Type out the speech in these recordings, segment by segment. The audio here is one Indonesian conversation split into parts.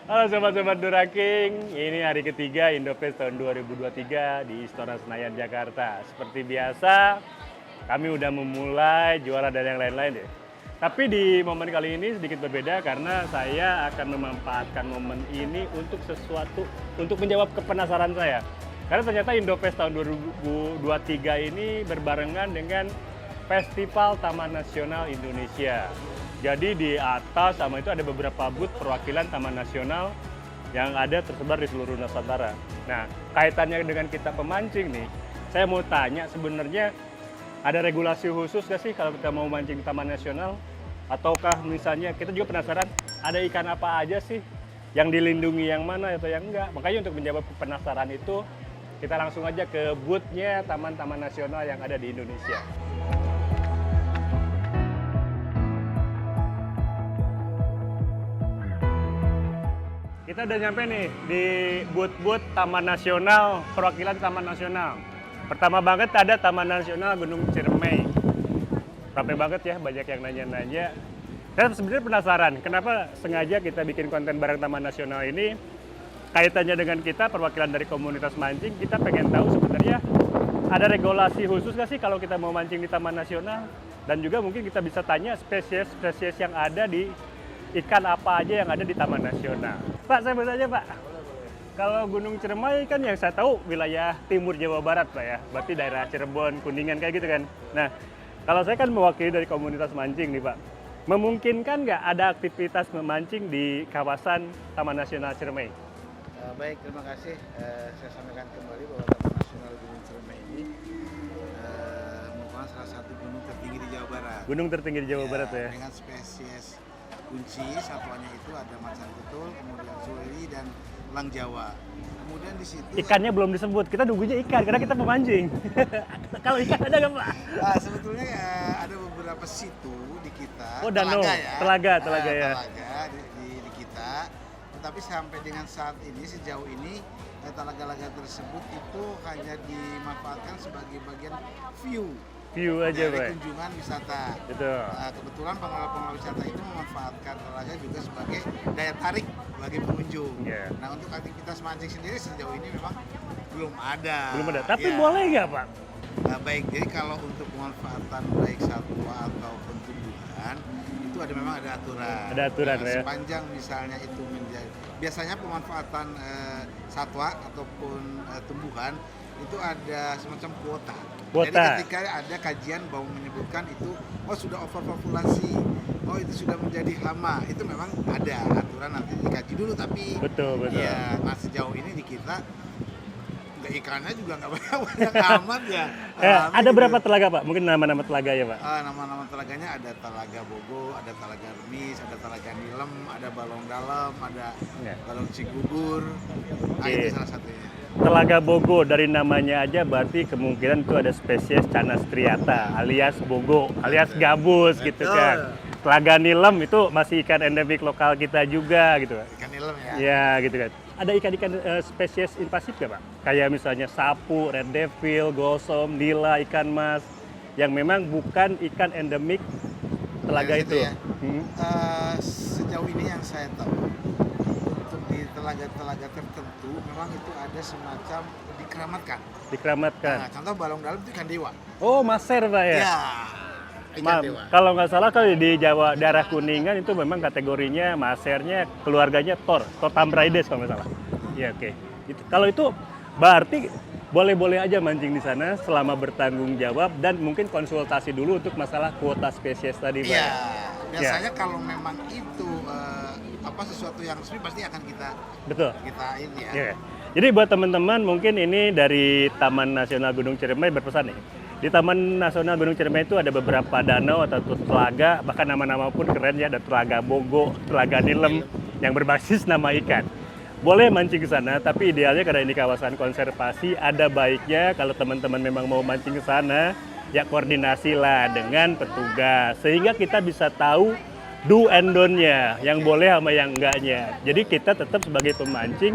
Halo sobat-sobat Duraking, ini hari ketiga Indofest tahun 2023 di Istora Senayan, Jakarta. Seperti biasa, kami udah memulai juara dan yang lain-lain ya. Tapi di momen kali ini sedikit berbeda karena saya akan memanfaatkan momen ini untuk untuk menjawab kepenasaran saya. Karena ternyata Indofest tahun 2023 ini berbarengan dengan Festival Taman Nasional Indonesia. Jadi di atas sama itu ada beberapa booth perwakilan Taman Nasional yang ada tersebar di seluruh Nusantara. Nah, kaitannya dengan kita pemancing nih, saya mau tanya sebenarnya ada regulasi khusus nggak sih kalau kita mau mancing di Taman Nasional? Ataukah misalnya kita juga penasaran ada ikan apa aja sih yang dilindungi yang mana atau yang enggak? Makanya untuk menjawab penasaran itu kita langsung aja ke booth-nya Taman-Taman Nasional yang ada di Indonesia. Kita udah nyampe nih di booth-booth Taman Nasional, perwakilan Taman Nasional. Pertama banget ada Taman Nasional Gunung Ciremai. Ramai banget ya, banyak yang nanya-nanya. Saya sebenarnya penasaran, kenapa sengaja kita bikin konten bareng Taman Nasional ini. Kaitannya dengan kita, perwakilan dari komunitas mancing, kita pengen tahu sebenarnya ada regulasi khusus nggak sih kalau kita mau mancing di Taman Nasional? Dan juga mungkin kita bisa tanya spesies-spesies yang ada di ikan apa aja yang ada di Taman Nasional. Pak, saya bertanya Pak, kalau Gunung Ciremai kan yang saya tahu wilayah timur Jawa Barat Pak ya, berarti daerah Cirebon, Kuningan kayak gitu kan. Nah, kalau saya kan mewakili dari komunitas mancing nih Pak, memungkinkan nggak ada aktivitas memancing di kawasan Taman Nasional Ciremai? Baik, terima kasih. Saya sampaikan kembali bahwa Taman Nasional Gunung Ciremai ini merupakan salah satu gunung tertinggi di Jawa Barat. Gunung tertinggi di Jawa Barat ya? Dengan spesies kunci, satuannya itu ada macan tutul, kemudian suli dan elang Jawa. Kemudian di situ Ikannya belum disebut, kita nunggunya ikan karena kita pemancing. Kalau ikan ada nggak Pak? sebetulnya ada beberapa situ di kita. Oh, danau, telaga ya. telaga ya. Telaga di kita. Tetapi sampai dengan saat ini, sejauh ini telaga-telaga tersebut itu hanya dimanfaatkan sebagai bagian view Aja dari Pak. kunjungan wisata. Betul. Kebetulan pengelola wisata itu memanfaatkan telaga juga sebagai daya tarik bagi pengunjung. Yeah. Nah, untuk aktivitas mancing sendiri sejauh ini memang belum ada. Belum ada, tapi Ya. boleh nggak Pak? Baik, jadi kalau untuk pemanfaatan baik satwa ataupun tumbuhan itu memang ada aturan. Ada aturan ya. Sepanjang misalnya itu biasanya pemanfaatan satwa ataupun tumbuhan itu ada semacam kuota. Jadi ketika ada kajian bahwa menyebutkan itu sudah overpopulasi, itu sudah menjadi hama, itu memang ada aturan, nanti dikaji dulu. Tapi betul. Ya, nah sejauh ini di kita ikannya juga nggak banyak amat ya. Ada berapa telaga Pak? Mungkin nama-nama telaga ya Pak? Nama-nama telaganya ada Telaga Bogo, ada Telaga Remis, ada Telaga Nilem, ada Balong Dalam, ada Balong Cigugur. Itu salah satunya. Telaga Bogo dari namanya aja berarti kemungkinan itu ada spesies Canas striata alias bogo alias gabus gitu kan. Telaga Nilem itu masih ikan endemik lokal kita juga gitu. Ikan nilem ya. Ya gitu kan. Ada ikan-ikan spesies invasif nggak Pak? Kayak misalnya sapu, red devil, gossom, nila, ikan mas yang memang bukan ikan endemik telaga itu. Ya. Sejauh ini yang saya tahu untuk di telaga-telaga tertentu memang itu ada semacam dikeramatkan. Nah, contoh balong dalam itu ikan dewa. Oh, maser Pak ya? Ya. Kalau nggak salah kalau di Jawa daerah Kuningan itu memang kategorinya masernya keluarganya Thor Tambraides kalau nggak salah. Ya oke. Kalau itu berarti boleh-boleh aja mancing di sana selama bertanggung jawab dan mungkin konsultasi dulu untuk masalah kuota spesies tadi Pak. Iya. Biasanya kalau memang itu sesuatu yang resmi pasti akan kita ini ya. Yeah. Jadi buat teman-teman mungkin ini dari Taman Nasional Gunung Ciremai berpesan nih. Di Taman Nasional Gunung Ciremai itu ada beberapa danau atau telaga, bahkan nama-nama pun keren ya, ada Telaga Bogo, Telaga Nilem yang berbasis nama ikan. Boleh mancing ke sana, tapi idealnya karena ini kawasan konservasi, ada baiknya kalau teman-teman memang mau mancing ke sana, ya koordinasilah dengan petugas sehingga kita bisa tahu do and don't-nya, yang boleh sama yang enggaknya. Jadi kita tetap sebagai pemancing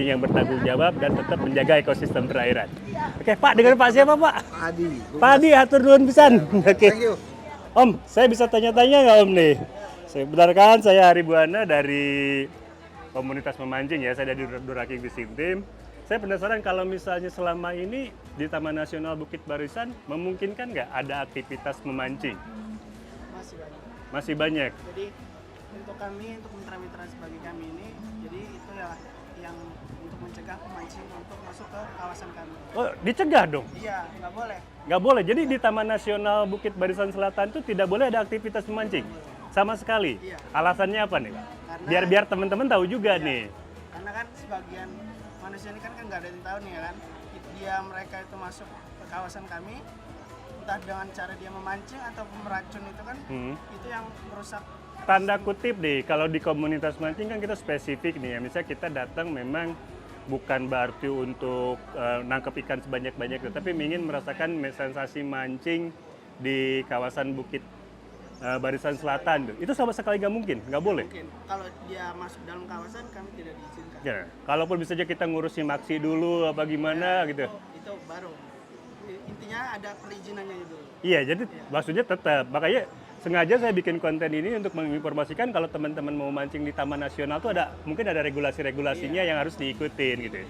yang bertanggung jawab dan tetap menjaga ekosistem perairan. Oke, Pak, dengan Pak siapa, Pak? Pak Adi, atur nuhun pisan. Oke. Om, saya bisa tanya-tanya nggak Om nih? Saya benarkan saya Ari Buana dari komunitas memancing ya, saya dari Duraking Fishing Team. Saya penasaran kalau misalnya selama ini di Taman Nasional Bukit Barisan memungkinkan nggak ada aktivitas memancing? Masih banyak. Masih banyak. Jadi untuk kami, untuk mitra-mitra sebagai kami ini, jadi itu ya yang untuk mencegah pemancing untuk masuk ke kawasan kami. Oh, dicegah dong? Iya, nggak boleh. Nggak boleh. Jadi di Taman Nasional Bukit Barisan Selatan itu tidak boleh ada aktivitas memancing sama sekali. Iya. Alasannya apa nih, Pak? Karena- Biar teman-teman tahu juga Iya. nih. Karena kan sebagian manusia ini kan nggak ada yang tahu nih ya kan. Mereka itu masuk ke kawasan kami, entah dengan cara dia memancing atau meracun itu kan, itu yang merusak. Tanda kutip nih, kalau di komunitas mancing kan kita spesifik nih ya. Misalnya kita datang memang bukan berarti untuk nangkep ikan sebanyak-banyaknya, tapi ingin merasakan sensasi mancing di kawasan Bukit Barisan Selatan. Itu sama sekali nggak mungkin, nggak boleh. Mungkin kalau dia masuk dalam kawasan kami tidak diizinkan. Ya, kalaupun bisa aja kita ngurusin maksi dulu apa gimana gitu. Itu baru. Intinya ada perizinannya itu. Iya, jadi maksudnya tetap. Makanya sengaja saya bikin konten ini untuk menginformasikan kalau teman-teman mau mancing di Taman Nasional tuh mungkin ada regulasi-regulasinya yang harus diikutin gitu.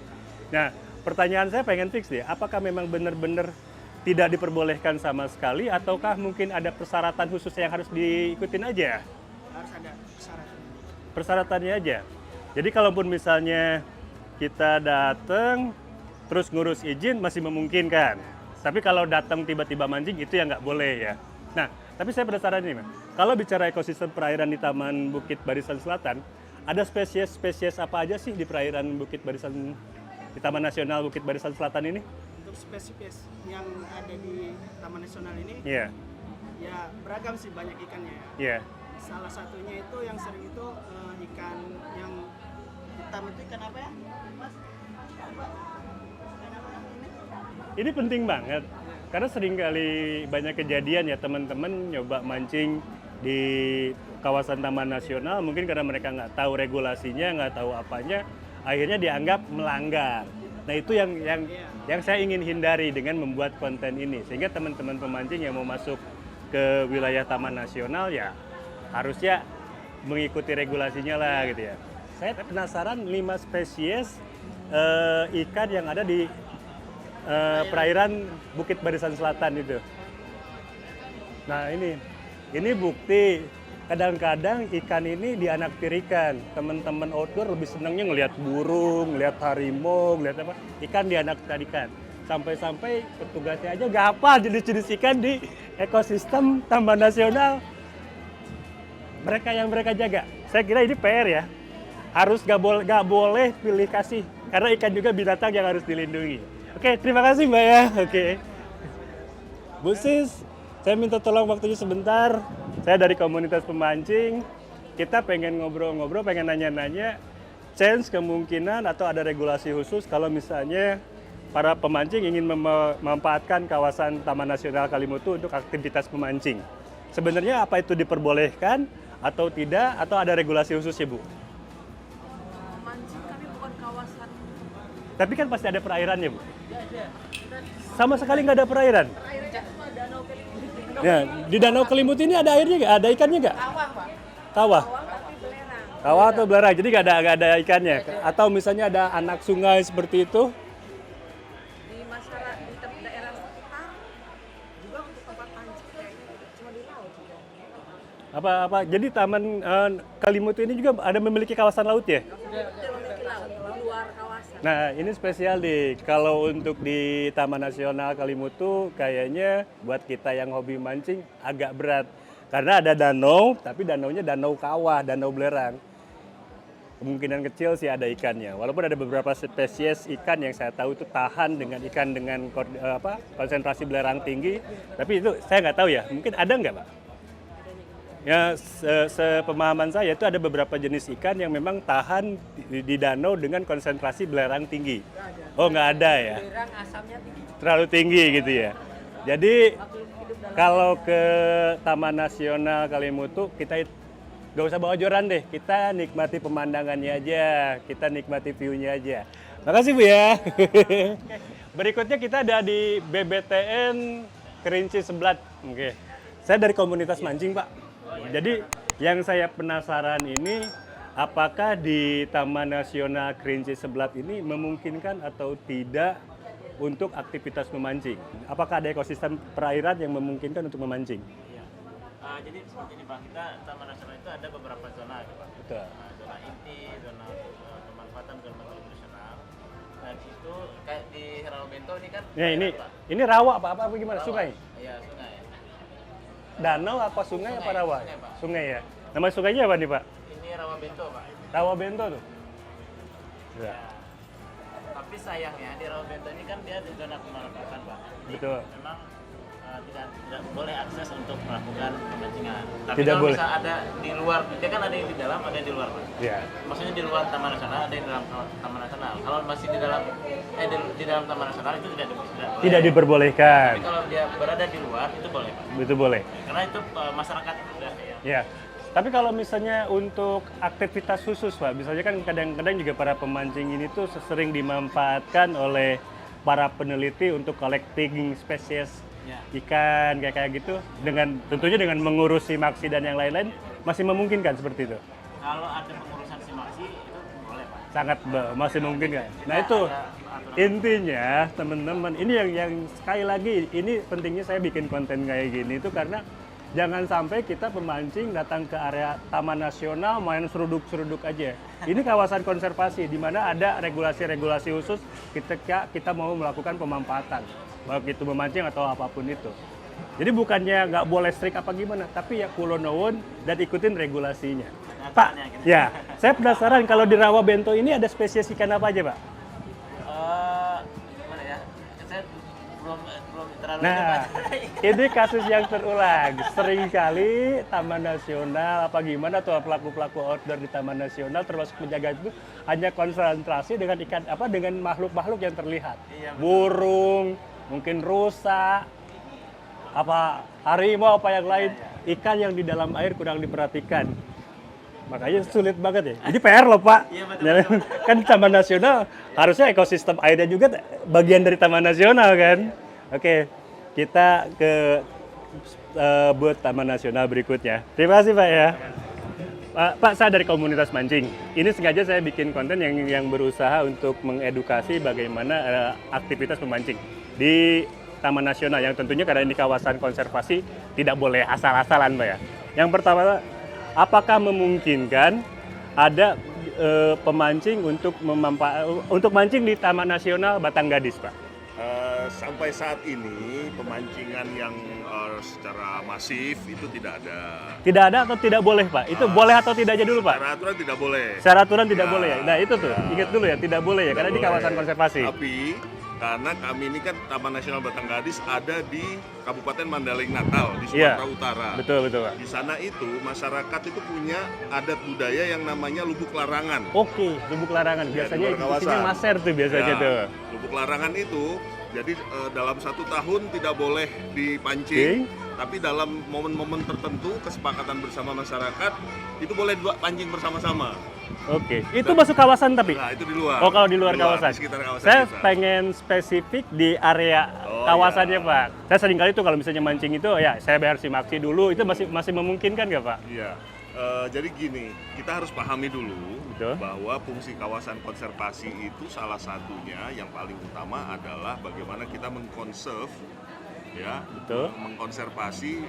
Nah, pertanyaan saya pengen fix deh, apakah memang benar-benar tidak diperbolehkan sama sekali ataukah mungkin ada persyaratan khusus yang harus diikutin aja? Harus ada persyaratan. Persyaratannya aja. Jadi kalaupun misalnya kita datang terus ngurus izin masih memungkinkan. Tapi kalau datang tiba-tiba mancing itu yang nggak boleh ya. Nah, tapi saya penasaran nih, Mas. Kalau bicara ekosistem perairan di Taman Bukit Barisan Selatan, ada spesies-spesies apa aja sih di perairan Bukit Barisan di Taman Nasional Bukit Barisan Selatan ini? Untuk spesies yang ada di Taman Nasional ini, Iya. ya beragam sih, banyak ikannya ya. Iya. Salah satunya itu yang sering itu ikan yang hitam itu ikan apa ya? Mas? Apa? Ikan apa ini? Ini penting banget karena sering kali banyak kejadian ya teman-teman nyoba mancing di kawasan Taman Nasional mungkin karena mereka nggak tahu regulasinya, nggak tahu apanya, akhirnya dianggap melanggar. Nah itu yang saya ingin hindari dengan membuat konten ini sehingga teman-teman pemancing yang mau masuk ke wilayah Taman Nasional ya harusnya mengikuti regulasinya lah gitu ya. Saya penasaran 5 spesies ikan yang ada di perairan Bukit Barisan Selatan itu. Nah ini bukti kadang-kadang ikan ini dianaktirikan. Teman-teman outdoor lebih senangnya ngelihat burung, ngelihat harimau, ngelihat apa? Ikan dianaktirikan. Sampai-sampai petugasnya aja nggak hafal jenis-jenis ikan di ekosistem Taman Nasional. Mereka jaga. Saya kira ini PR ya. Harus nggak boleh pilih kasih. Karena ikan juga binatang yang harus dilindungi. Oke, terima kasih Mbak ya. Oke. Bu Sis, saya minta tolong waktunya sebentar. Saya dari komunitas pemancing. Kita pengen ngobrol-ngobrol, pengen nanya-nanya. Chance kemungkinan atau ada regulasi khusus kalau misalnya para pemancing ingin memanfaatkan kawasan Taman Nasional Kalimutu untuk aktivitas pemancing. Sebenarnya apa itu diperbolehkan atau tidak, atau ada regulasi khusus ya Bu? Mancing kami bukan kawasan. Tapi kan pasti ada perairannya Bu? Sama sekali nggak ada perairan? Airnya cuma danau Kelimutu. Ya, di Danau Kelimutu ini ada airnya nggak? Ada ikannya nggak? Kawah, Pak. Kawah? Kawah tapi belerang. Kawah atau belerang, jadi nggak ada ikannya? Atau misalnya ada anak sungai seperti itu? Di masyarakat di daerah sekitar juga untuk tempat mancing kayaknya cuma di laut juga. Apa? Jadi Taman Kelimutu ini juga ada memiliki kawasan laut ya? Itu memiliki laut di luar kawasan. Nah, ini spesial nih. Kalau untuk di Taman Nasional Kalimutu, kayaknya buat kita yang hobi mancing agak berat. Karena ada danau, tapi danaunya danau kawah, danau belerang. Kemungkinan kecil sih ada ikannya. Walaupun ada beberapa spesies ikan yang saya tahu itu tahan dengan ikan dengan konsentrasi belerang tinggi. Tapi itu saya nggak tahu ya. Mungkin ada nggak, Pak? Ya, sepemahaman saya itu ada beberapa jenis ikan yang memang tahan di danau dengan konsentrasi belerang tinggi. Oh, nggak ada ya? Belerang asamnya tinggi. Terlalu tinggi gitu ya. Jadi kalau ke Taman Nasional Kalimutu kita nggak usah bawa joran deh, kita nikmati pemandangannya aja, kita nikmati view-nya aja. Makasih Bu ya. Berikutnya kita ada di BBTN Kerinci Seblat. Oke. Saya dari komunitas mancing Pak. Jadi yang saya penasaran ini apakah di Taman Nasional Kerinci Sebelat ini memungkinkan atau tidak untuk aktivitas memancing? Apakah ada ekosistem perairan yang memungkinkan untuk memancing? Iya. Jadi seperti ini Pak, kita Taman Nasional itu ada beberapa zona gitu Pak. Betul. Zona inti, zona pemanfaatan, zona tradisional. Dan itu kayak di Rawabento ini kan. Ya ini Pak. ini rawa apa gimana? Rawa. Sungai? Iya sungai. Danau apa sungai apa rawa? Sungai, Pak. Sungai ya. Nama sungainya apa nih Pak? Ini Rawabento Pak. Rawa Bento tuh. Ya. Ya. Tapi sayangnya di Rawabento ini kan dia di zona pemanfaatan Pak. Jadi Betul. memang tidak boleh akses untuk melakukan pemancingan. Tapi Tidak kalau boleh. bisa ada di luar, dia kan ada yang di dalam, ada yang di luar Pak. Ya. Maksudnya di luar Taman Nasional, ada yang di dalam Taman Nasional. Kalau masih di dalam di dalam Taman Nasional itu tidak boleh. Tidak diperbolehkan. Tapi kalau dia berada di luar itu boleh Pak. Itu boleh. Karena itu masyarakat sudah ya. Ya. Tapi kalau misalnya untuk aktivitas khusus Pak, misalnya kan kadang-kadang juga para pemancing ini tuh sering dimanfaatkan oleh para peneliti untuk collecting spesies Ya. ikan kayak gitu, dengan tentunya dengan mengurusi maksi dan yang lain-lain, masih memungkinkan seperti itu. Kalau ada pengurusan simaksi itu boleh Pak. Sangat masih memungkinkan. Nah Kita itu ada aturan. intinya teman-teman, ini yang sekali lagi ini pentingnya saya bikin konten kayak gini itu karena jangan sampai kita pemancing datang ke area Taman Nasional main seruduk-seruduk aja. Ini kawasan konservasi di mana ada regulasi-regulasi khusus ketika kita mau melakukan pemanfaatan, baik itu memancing atau apapun itu. Jadi bukannya nggak boleh strict apa gimana, tapi ya kulo nuwun dan ikutin regulasinya. Pak, ya, saya penasaran kalau di Rawa Bento ini ada spesies ikan apa aja, Pak? Gimana ya? Saya belum terlalu Nah, ini kasus yang terulang. Seringkali Taman Nasional apa gimana atau pelaku-pelaku outdoor di Taman Nasional termasuk penjaga itu hanya konsentrasi dengan ikan apa dengan makhluk-makhluk yang terlihat. Iya, betul. Burung, mungkin rusa, apa harimau apa yang lain. Ikan yang di dalam air kurang diperhatikan. Makanya sulit banget ya. Ini PR loh Pak. Iya, betul. Kan Taman Nasional harusnya ekosistem airnya juga bagian dari Taman Nasional kan. Oke, kita ke buat Taman Nasional berikutnya. Terima kasih Pak ya. Pak, saya dari komunitas mancing. Ini sengaja saya bikin konten yang berusaha untuk mengedukasi bagaimana aktivitas memancing di Taman Nasional yang tentunya karena ini kawasan konservasi tidak boleh asal-asalan Pak ya. Yang pertama, apakah memungkinkan ada pemancing untuk mancing di Taman Nasional Batanggadis Pak? Sampai saat ini pemancingan yang secara masif itu tidak ada. Tidak ada atau tidak boleh Pak? Itu boleh atau tidak aja dulu Pak? Secara aturan tidak boleh. Secara aturan tidak Ya, boleh ya? Nah itu tuh, ingat dulu ya, tidak boleh ya, Tidak karena ini boleh. kawasan konservasi. Tapi karena kami ini kan Taman Nasional Batanggadis ada di Kabupaten Mandailing Natal di Iya. Sumatera Utara. Betul, betul Pak. Di sana itu masyarakat itu punya adat budaya yang namanya lubuk larangan. Oke, lubuk larangan. Ya, Biasanya di luar kawasan. isinya maser tuh biasanya Ya, tuh. lubuk larangan itu jadi dalam 1 tahun tidak boleh dipancing, tapi dalam momen-momen tertentu kesepakatan bersama masyarakat itu boleh pancing bersama-sama. Oke, itu masuk kawasan tapi? Nah itu di luar. Oh kalau di luar kawasan. Di sekitar kawasan Saya kita. pengen spesifik di area Oh, kawasannya iya. Pak. Saya sering kali tuh kalau misalnya mancing itu ya saya bayar simaksi dulu, itu masih memungkinkan nggak Pak? Iya. Jadi gini, kita harus pahami dulu Betul. bahwa fungsi kawasan konservasi itu salah satunya yang paling utama adalah bagaimana kita mengkonserv, ya, Betul. mengkonservasi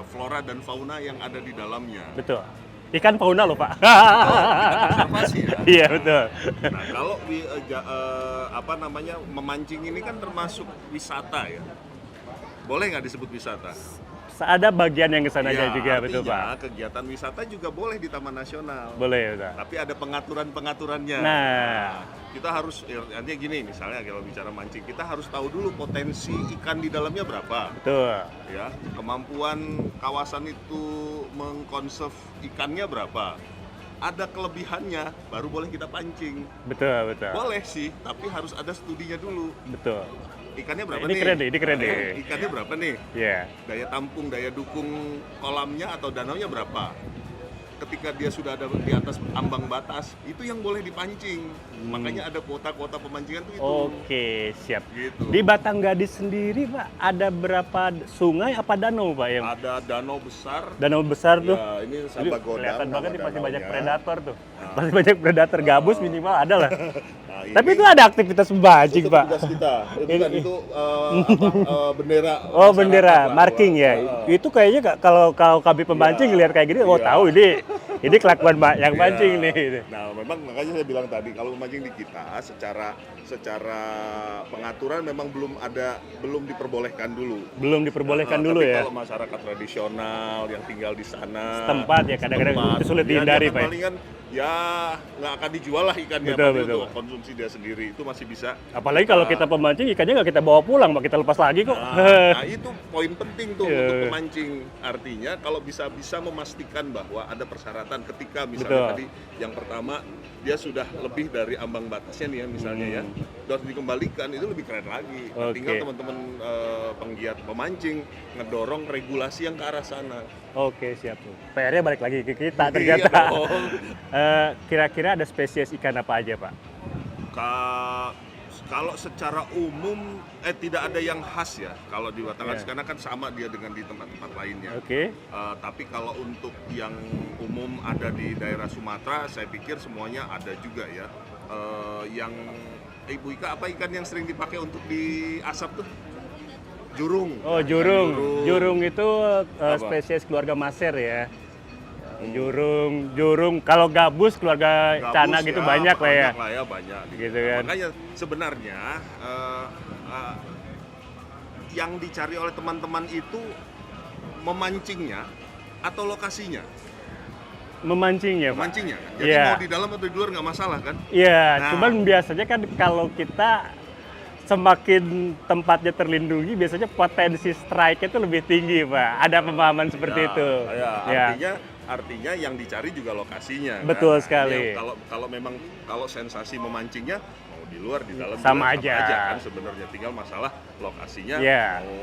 flora dan fauna yang ada di dalamnya. Betul. Ikan fauna loh Pak. Kita konservasi ya. Iya betul. Nah kalau memancing ini kan termasuk wisata ya. Boleh nggak disebut wisata? Ada bagian yang kesananya Ya, juga betul artinya Pak. kegiatan wisata juga boleh di Taman Nasional. Boleh betul. Tapi ada pengaturan-pengaturannya. Nah, Kita harus, artinya gini, misalnya kalau bicara mancing, kita harus tahu dulu potensi ikan di dalamnya berapa. betul. Ya, kemampuan kawasan itu mengkonserv ikannya berapa. Ada kelebihannya, baru boleh kita pancing. Betul, betul. Boleh sih, tapi harus ada studinya dulu. Betul. Ikannya berapa Ini nih? keren nih, ini keren nih. Ikannya berapa nih? Iya. Daya tampung, daya dukung kolamnya atau danaunya berapa? ketika dia sudah ada di atas ambang batas, itu yang boleh dipancing. Makanya ada kuota-kuota pemancingan tuh itu. Oke, siap. Gitu. Di Batanggadis sendiri, Pak, ada berapa sungai apa danau, Pak, yang Ada danau besar. danau besar tuh? Ya, ini Ini Sabagodang. kelihatan nama banget nih pasti banyak danaunya. predator tuh. Pasti banyak predator, gabus minimal ada lah. Nah, Tapi ini itu ada aktivitas memancing, itu Pak. tugas kita. Itu kan Ini- itu bendera. Oh, masyarakat bendera, bahwa- marking ya. Itu kayaknya kalau kami pemancing Iya. lihat kayak gini, oh Iya. tahu ini kelakuan Mbak yang Iya. mancing nih. Nah, memang makanya saya bilang tadi kalau memancing di kita secara pengaturan memang belum diperbolehkan dulu. Belum diperbolehkan Nah, dulu tapi ya. Kalau masyarakat tradisional yang tinggal di sana, Setempat ya, kadang-kadang setempat, itu sulit dia dihindari, kan Pak, ya. palingan ya nggak akan dijual lah ikannya, Betul, tapi betul. untuk konsumsi dia sendiri itu masih bisa. Apalagi kalau kita pemancing ikannya nggak kita bawa pulang, Pak, kita lepas lagi kok. Nah, itu poin penting tuh Iya. untuk pemancing. Artinya kalau bisa memastikan bahwa ada persyaratan ketika misalnya Betul. tadi yang pertama dia sudah lebih dari ambang batasnya nih ya misalnya ya, harus dikembalikan, itu lebih keren lagi. Nah, Oke. tinggal teman-teman penggiat pemancing ngedorong regulasi yang ke arah sana. Oke, siap tuh. PR-nya balik lagi ke kita Iya ternyata. dong. Kira-kira ada spesies ikan apa aja, Pak? Kalau secara umum tidak ada yang khas ya kalau di Batangas, Iya. karena kan sama dia dengan di tempat-tempat lainnya. Oke. Tapi kalau untuk yang umum ada di daerah Sumatera, saya pikir semuanya ada juga ya. Yang Ibu Ika, apa ikan yang sering dipakai untuk diasap tuh? Jurung. Oh, Ikan jurung. Jurung itu Apa? spesies keluarga maser ya. Jurung. Kalau gabus keluarga Gabus cana gitu ya, banyak lah ya. Banyak lah ya, banyak. Gitu kan. Makanya sebenarnya yang dicari oleh teman-teman itu memancingnya atau lokasinya? Memancingnya, Pak. Memancingnya. Jadi Iya. mau di dalam atau di luar nggak masalah kan? Iya, Nah. cuman biasanya kan kalau kita semakin tempatnya terlindungi, biasanya potensi strike itu lebih tinggi, Pak. Ada pemahaman seperti Ya, itu. ya. Artinya yang dicari juga lokasinya. Betul kan? sekali. Kalau memang sensasi memancingnya mau di luar di dalam Sama juga aja. kan sebenarnya, tinggal masalah lokasinya. Iya. Mau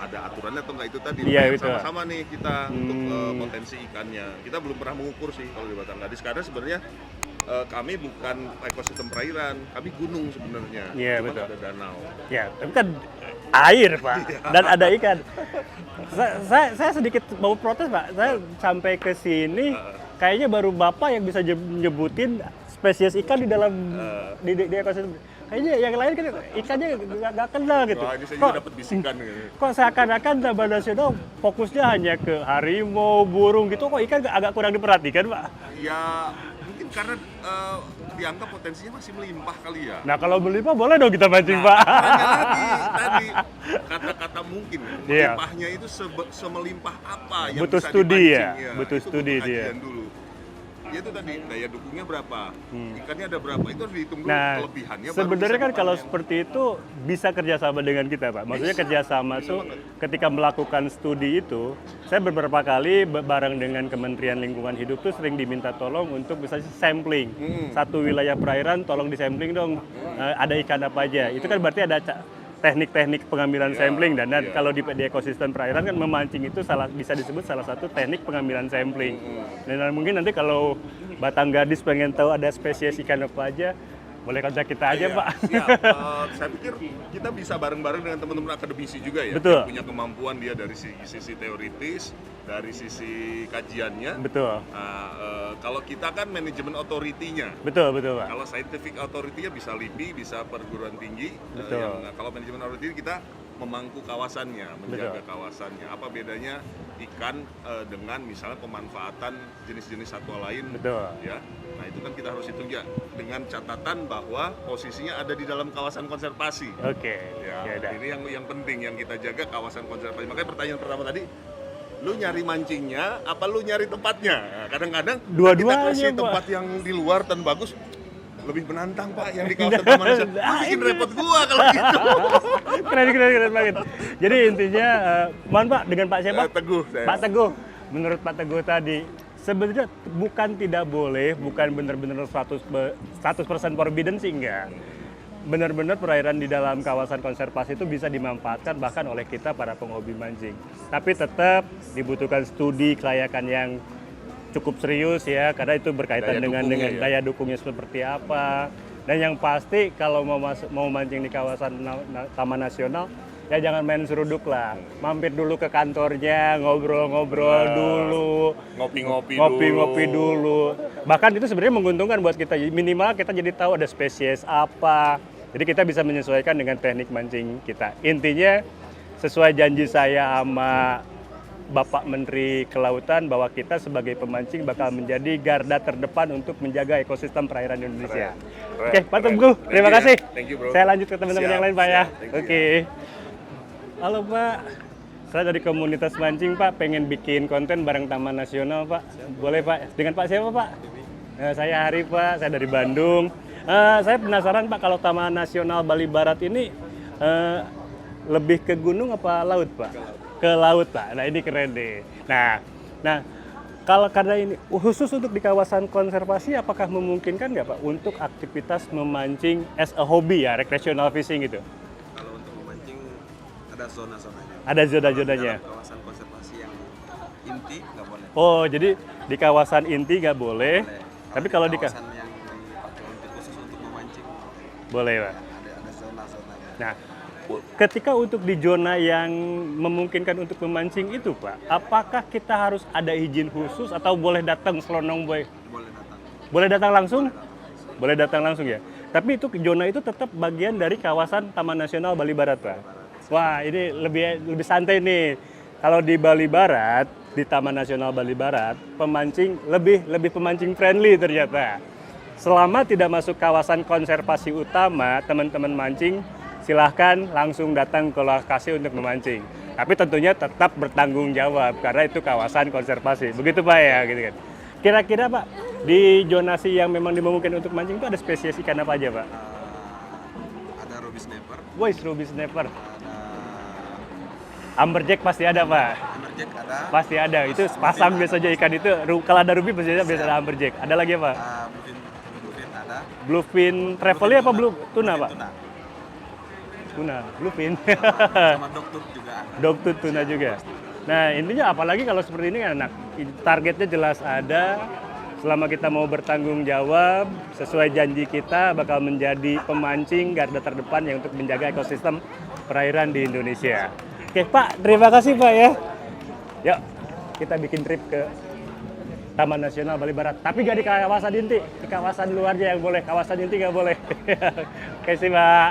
ada aturannya atau enggak itu tadi. Iya, Makanya betul. sama-sama nih kita untuk potensi ikannya. Kita belum pernah mengukur sih kalau di Batanggadis karena sebenarnya kami bukan ekosistem perairan, kami gunung sebenarnya. Iya, Cuma betul. ada danau. Ya, tapi kan air, Pak, dan ada ikan. Saya sedikit mau protes, Pak. Saya sampai ke sini, kayaknya baru Bapak yang bisa nyebutin spesies ikan di dalam di ekosistem. Kayaknya yang lain kan ikannya nggak kenal gitu. Wah, ini saya Kok, juga dapat bisikan gitu. kok seakan-akan Taman Nasional fokusnya hanya ke harimau, burung gitu, kok ikan agak kurang diperhatikan, Pak? Ya mungkin karena dianggap potensinya masih melimpah kali ya. Nah, kalau melimpah boleh dong kita mancing, Pak. Makanya tadi kata-kata mungkin Iya. melimpahnya itu semelimpah apa yang Butuh bisa studi ya, dipancing, butuh itu studi butuh dia. kajian dulu. Ya itu tadi daya dukungnya berapa, ikannya ada berapa, itu harus dihitung dulu Nah, kelebihannya. baru sebenarnya bisa kan kalau dipanen. seperti itu bisa kerjasama dengan kita, Pak. Maksudnya kerjasama tuh ketika melakukan studi itu, saya beberapa kali bareng dengan Kementerian Lingkungan Hidup tuh sering diminta tolong untuk misalnya sampling. Satu wilayah perairan tolong disampling dong, ada ikan apa aja. Itu kan berarti ada teknik-teknik pengambilan sampling dan kalau di ekosistem perairan kan memancing itu bisa disebut salah satu teknik pengambilan sampling. Dan mungkin nanti kalau Batanggadis pengen tahu ada spesies ikan apa aja, boleh kontak kita aja, Iya, Pak. siap. Saya pikir kita bisa bareng-bareng dengan teman-teman akademisi juga ya. Betul. Yang punya kemampuan dia dari sisi teoritis, dari sisi kajiannya. Betul, Nah, kalau kita kan manajemen authority-nya. betul, Pak. Kalau scientific authority-nya bisa LIPI, bisa perguruan tinggi. Betul. Kalau manajemen authority kita memangku kawasannya, menjaga kawasannya. Apa bedanya ikan dengan misalnya pemanfaatan jenis-jenis satwa lain? Betul. Ya. Nah, itu kan kita harus hitung ya dengan catatan bahwa posisinya ada di dalam kawasan konservasi. Oke, Ya, ya udah. ini yang penting yang kita jaga kawasan konservasi. Makanya pertanyaan pertama tadi, lu nyari mancingnya apa lu nyari tempatnya? Nah, kadang-kadang Dua-duanya, kita kasih Pak. tempat yang di luar dan bagus lebih menantang, Pak, yang di kawasan Taman Nasional. Lu bikin repot gua kalau gitu. keren banget. Jadi intinya, mohon Pak, dengan Pak siapa? Teguh saya. Pak Teguh. Menurut Pak Teguh tadi, sebenarnya bukan tidak boleh, bukan benar-benar 100% forbidden sih enggak. Benar-benar perairan di dalam kawasan konservasi itu bisa dimanfaatkan bahkan oleh kita para penghobi mancing. Tapi tetap dibutuhkan studi kelayakan yang cukup serius ya, karena itu berkaitan dengan daya dukungnya seperti apa. Dan yang pasti kalau mau mancing di kawasan Taman Nasional, ya jangan main seruduk lah. Mampir dulu ke kantornya, ngobrol-ngobrol dulu, ngopi-ngopi dulu. Bahkan itu sebenarnya menguntungkan buat kita. Minimal kita jadi tahu ada spesies apa. Jadi kita bisa menyesuaikan dengan teknik mancing kita. Intinya sesuai janji saya sama Bapak Menteri Kelautan bahwa kita sebagai pemancing bakal menjadi garda terdepan untuk menjaga ekosistem perairan Indonesia. Oke, Pak Teguh, terima kasih. Thank you, bro. Saya lanjut ke teman-teman yang lain, Pak ya. Siap, Oke. Halo Pak, saya dari komunitas mancing Pak, pengen bikin konten bareng Taman Nasional Pak. Boleh Pak? Dengan Pak siapa Pak? Saya Hari Pak, saya dari Bandung. Saya penasaran Pak, kalau Taman Nasional Bali Barat ini lebih ke gunung apa laut Pak? Ke laut Pak. Nah ini keren deh. Nah kalau karena ini khusus untuk di kawasan konservasi, apakah memungkinkan nggak Pak untuk aktivitas memancing as a hobby ya, recreational fishing gitu? Kalau untuk memancing ada zona-zonanya. Ada zona-zonanya. Dalam kawasan konservasi yang inti nggak boleh. Oh jadi di kawasan inti nggak boleh, tapi kalau di kawasan yang dipakai untuk khusus untuk memancing boleh Pak. ada zona-zonanya. Nah, ketika untuk di zona yang memungkinkan untuk memancing itu Pak, apakah kita harus ada izin khusus atau boleh datang selonong boy? Boleh datang. Boleh datang langsung? Boleh datang langsung ya. Tapi itu zona itu tetap bagian dari kawasan Taman Nasional Bali Barat Pak. Wah ini lebih santai nih. Kalau di Bali Barat, di Taman Nasional Bali Barat, pemancing lebih pemancing friendly ternyata. Selama tidak masuk kawasan konservasi utama, teman-teman mancing silahkan langsung datang ke lokasi untuk memancing. Tapi tentunya tetap bertanggung jawab karena itu kawasan konservasi. Begitu Pak ya, gitu kan. Kira-kira Pak, di zonasi yang memang dimungkinkan untuk mancing itu ada spesies ikan apa aja Pak? Ada ruby snapper, Voice ruby snapper. ada Amberjack pasti ada Pak. hammerjack, ada Pasti ada. Itu pasang biasanya ikan itu. Kalau ada ruby biasanya ada amberjack. Ada lagi apa? bluefin ada. Bluefin travelnya apa blue tuna Pak? Tuna. Tuna, bluefin. Sama dogtooth juga ada. Dogtooth tuna juga. Nah intinya apalagi kalau seperti ini kan targetnya jelas ada. Selama kita mau bertanggung jawab sesuai janji kita bakal menjadi pemancing garda terdepan yang untuk menjaga ekosistem perairan di Indonesia. Oke Pak, terima kasih Pak ya. Yuk kita bikin trip ke Taman Nasional Bali Barat. Tapi gak di kawasan inti, di kawasan luarnya yang boleh. Kawasan inti gak boleh. Oke sih Pak.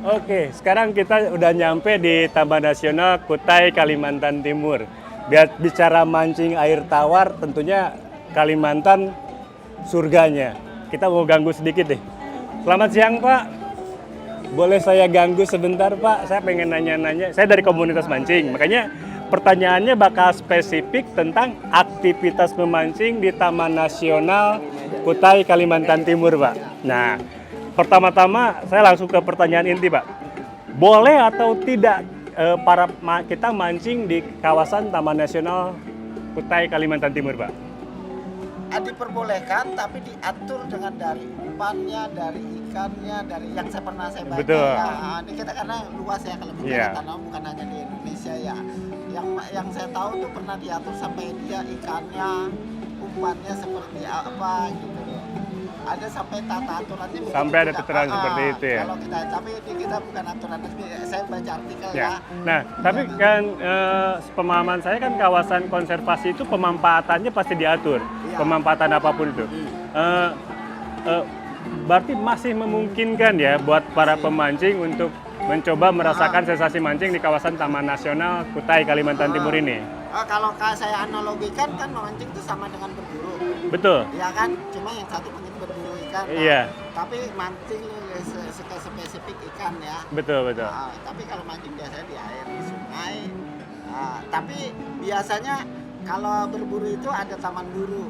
Oke, sekarang kita udah nyampe di Taman Nasional Kutai, Kalimantan Timur. Bicara mancing air tawar, tentunya Kalimantan surganya. Kita mau ganggu sedikit deh. Selamat siang Pak. Boleh saya ganggu sebentar Pak? Saya pengen nanya-nanya. Saya dari komunitas mancing, makanya pertanyaannya bakal spesifik tentang aktivitas memancing di Taman Nasional Kutai, Kalimantan Timur Pak. Nah, pertama-tama saya langsung ke pertanyaan inti Pak. Boleh atau tidak kita mancing di kawasan Taman Nasional Kutai, Kalimantan Timur Pak? Diperbolehkan tapi diatur dengan dari umpannya, dari ikannya, dari yang pernah saya baca. Betul. Ya, ini kita karena luas ya kalau bicara tanah bukan hanya di Indonesia ya. Yang saya tahu tuh pernah diatur sampai dia ikannya, umpannya seperti apa gitu loh. Ada sampai tata aturannya. Sampai ada aturan seperti itu ya. Kalau tapi kita bukan aturan resmi. Saya baca artikel Ya. ya. Nah, tapi kan pemahaman saya kan kawasan konservasi itu pemanfaatannya pasti diatur, pemanfaatan apapun itu. Berarti masih memungkinkan ya buat para pemancing untuk mencoba merasakan sensasi mancing di kawasan Taman Nasional Kutai, Kalimantan Timur ini. Kalau saya analogikan kan memancing itu sama dengan berburu. Betul. Ya kan, cuma yang satu pengen berburu ikan. Iya. Tapi mancing spesifik ikan ya. Betul. Tapi kalau mancing biasanya di air, di sungai. Tapi biasanya kalau berburu itu ada taman buru,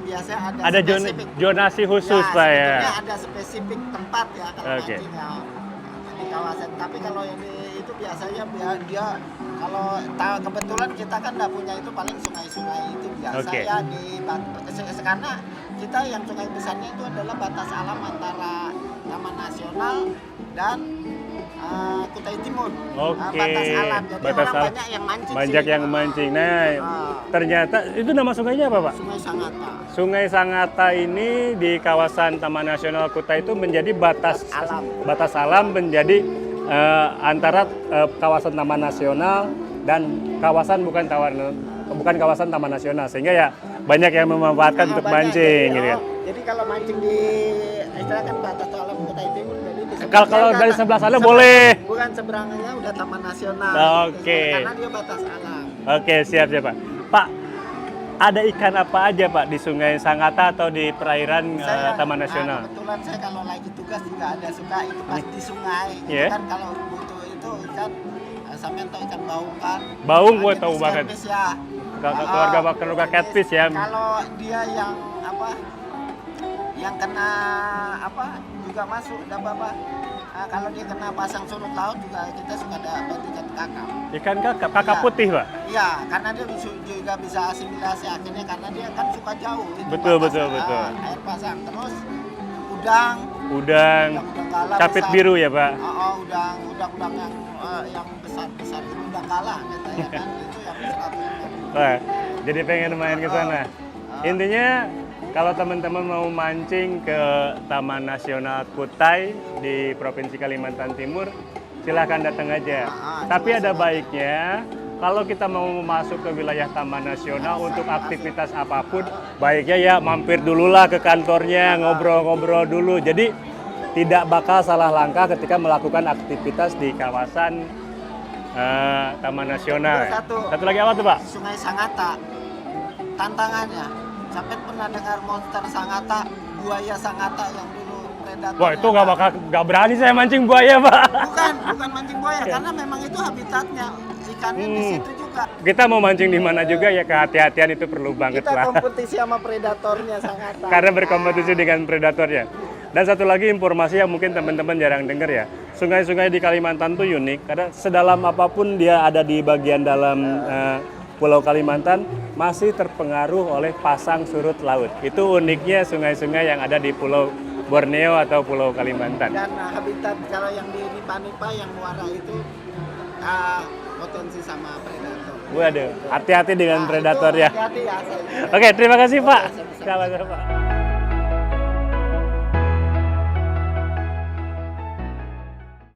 biasanya ada spesifik. Zonasi khusus Pak ya. Sebetulnya ada spesifik tempat ya kalau mancing ya, di kawasan. Tapi kalau yang itu biasanya dia kalau kebetulan kita kan nggak punya itu paling sungai-sungai itu biasa ya karena kita yang sungai besarnya itu adalah batas alam antara Taman Nasional dan Kutai Timur. Oke. Batas alam. Jadi Batas orang alam. banyak yang mancing Banyak sih. yang memancing. Nah, ternyata itu nama sungainya apa, Pak? Sungai Sangatta. Sungai Sangatta ini di kawasan Taman Nasional Kutai itu menjadi batas Alam. batas alam menjadi antara kawasan Taman Nasional dan kawasan bukan kawasan Taman Nasional, sehingga ya banyak yang memanfaatkan untuk Banyak. mancing Jadi, gitu kan. jadi kalau mancing di istilah kan batas alam Kutai Timur, jadi di Kalau dari sebelah sana seberang- boleh. Bukan seberangnya udah Taman Nasional. Oke. Karena dia batas alam. Oke, siap Pak. Pak, ada ikan apa aja Pak di Sungai Sangatta atau di perairan Taman Nasional? Kebetulan saya kalau lagi tugas juga ada suka itu pas di sungai. Iya. Itu kan kalau butuh itu ikan sampean tahu ikan baung kan? Baung gue Jenis tahu banget. catfish ya. Keluarga catfish ya. Kalau dia yang apa? Yang kena apa? Juga masuk apa? Kalau dia kena pasang surut laut juga kita suka dapat ikan kakap. Ikan kakap Iya. putih Pak. Iya, karena dia juga bisa asimilasi akhirnya karena dia kan suka jauh. Itu Betul, batas, betul. air pasang. Terus udang Udang, kala capit besar. biru ya Pak. Udang yang besar itu udang kala katanya kan itu yang besar. Wah, jadi pengen main ke sana. Intinya kalau teman-teman mau mancing ke Taman Nasional Kutai di Provinsi Kalimantan Timur, silahkan datang aja. Tapi ada baiknya kalau kita mau masuk ke wilayah Taman Nasional untuk aktivitas apapun, baiknya ya mampir dululah ke kantornya, ngobrol-ngobrol dulu. Jadi tidak bakal salah langkah ketika melakukan aktivitas di kawasan Taman Nasional. Satu lagi apa tuh Pak? Sungai Sangatta. Tantangannya, sampai pernah dengar monster Sangatta, buaya Sangatta yang dulu predator. Wah itu nggak berani saya mancing buaya Pak. Bukan mancing buaya karena memang itu habitatnya. Ikannya di situ juga. Kita mau mancing di mana juga ya kehati-hatian itu perlu banget Kita lah. kompetisi sama predatornya Sangatta. Karena berkompetisi dengan predatornya. Dan satu lagi informasi yang mungkin teman-teman jarang dengar ya. Sungai-sungai di Kalimantan tuh unik karena sedalam apapun dia ada di bagian dalam Pulau Kalimantan masih terpengaruh oleh pasang surut laut. Itu uniknya sungai-sungai yang ada di Pulau Borneo atau Pulau Kalimantan. Dan habitat kalau yang di Nipa-Nipa yang muara itu potensi sama predator. Waduh, hati-hati dengan predator ya. Hati-hati ya. Oke, terima kasih Pak. Sama-sama.